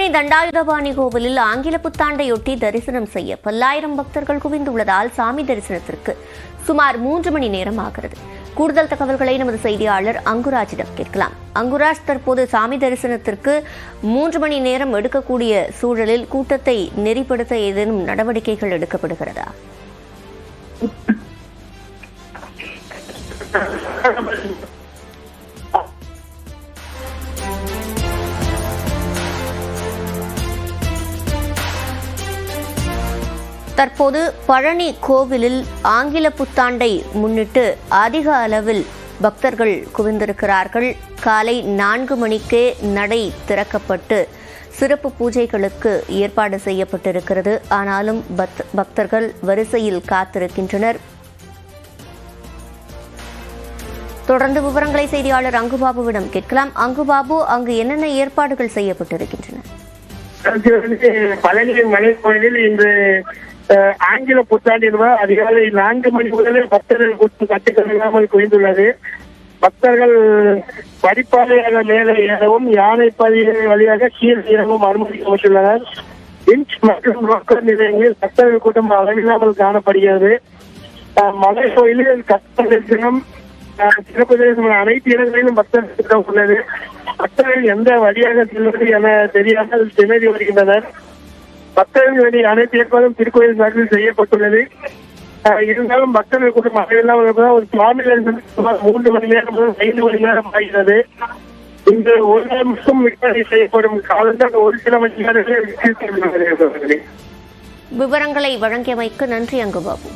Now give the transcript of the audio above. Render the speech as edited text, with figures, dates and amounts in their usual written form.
பழனி தண்டாயுதபாணி கோவிலில் ஆங்கில புத்தாண்டையொட்டி தரிசனம் செய்ய பல்லாயிரம் பக்தர்கள் குவிந்துள்ளதால் சாமி தரிசனத்திற்கு சுமார் 3 மணி நேரம் ஆகிறது. கூடுதல் தகவல்களை நமது செய்தியாளர் அங்குராஜிடம் கேட்கலாம். அங்குராஜ், தற்போது சாமி தரிசனத்திற்கு 3 மணி நேரம் எடுக்கக்கூடிய சூழலில் கூட்டத்தை நெறிப்படுத்த ஏதேனும் நடவடிக்கைகள் எடுக்கப்படுகிறதா? தற்போது பழனி கோவிலில் ஆங்கில புத்தாண்டை முன்னிட்டு அதிக அளவில் பக்தர்கள் குவிந்திருக்கிறார்கள். காலை 4 மணிக்கே நடை திறக்கப்பட்டு சிறப்பு பூஜைகளுக்கு ஏற்பாடு செய்யப்பட்டிருக்கிறது. ஆனாலும் பக்தர்கள் வரிசையில் காத்திருக்கின்றனர். தொடர்ந்து விவரங்களை செய்தியாளர் அங்குபாபுவிடம் கேட்கலாம். அங்குபாபு, அங்கு என்னென்ன ஏற்பாடுகள் செய்யப்பட்டிருக்கின்றன? பழனி மலை கோயிலில் இன்று ஆங்கில புத்தாண்டு அதிகாலை 4 மணி முதலே பக்தர்கள் கூட்டம் கட்டுக்கொள்ளாமல் குவிந்துள்ளது. பக்தர்கள் படிப்பாதையாக மேலே ஏறவும் யானை பாதை வழியாக கீழ் இறங்கவும் அனுமதிக்கப்பட்டுள்ளனர். இன்ச் மற்றும் ரோக்கர் நிலையங்களில் பக்தர்கள் கூட்டம் அளவில்லாமல் காணப்படுகிறது. மலை கோயிலில் கட்டணம் சிறப்பு தரிசனம் அனைத்து இடங்களிலும் பக்தர்கள் கூட்டம் உள்ளது. பக்தர்கள் எந்த வழியாக செல்வது என தெரியாமல் திணறி வருகின்றனர். பக்தர்கள் வேண்டிய அனைத்து ஏற்பாடும் திருக்கோயில் சார்பில் செய்யப்பட்டுள்ளது. இருந்தாலும் பக்தர்கள் கூட்டம் அளவில்லாமல் இருப்பதால் ஒரு சுவாமி சுமார் 3 மணி நேரம் முதல் 5 மணி நேரம் ஆகிறது. இன்று ஒரு நிமிஷம் விற்பனை செய்யப்படும் காலத்தில் ஒரு சில மணி நேரங்களில் விவரங்களை வழங்கியமைக்கு நன்றி அங்குபாபு.